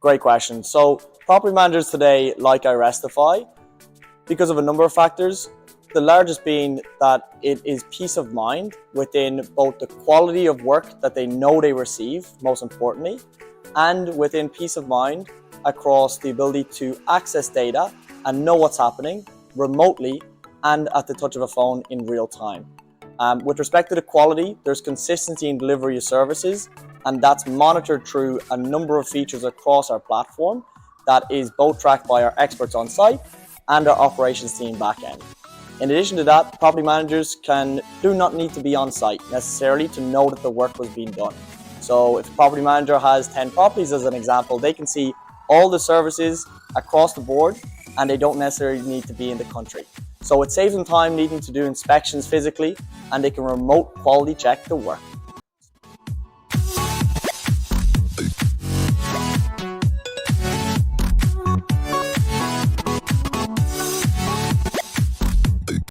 Great question. So property managers today like iRestify because of a number of factors. The largest being that it is peace of mind within both the quality of work that they know they receive, most importantly, and within peace of mind across the ability to access data and know what's happening remotely and at the touch of a phone in real time. With respect to the quality, there's consistency in delivery of services, and that's monitored through a number of features across our platform that is both tracked by our experts on site and our operations team back end. In addition to that, property managers do not need to be on site necessarily to know that the work was being done. So if a property manager has 10 properties as an example, they can see all the services across the board and they don't necessarily need to be in the country. So it saves them time needing to do inspections physically, and they can remote quality check the work.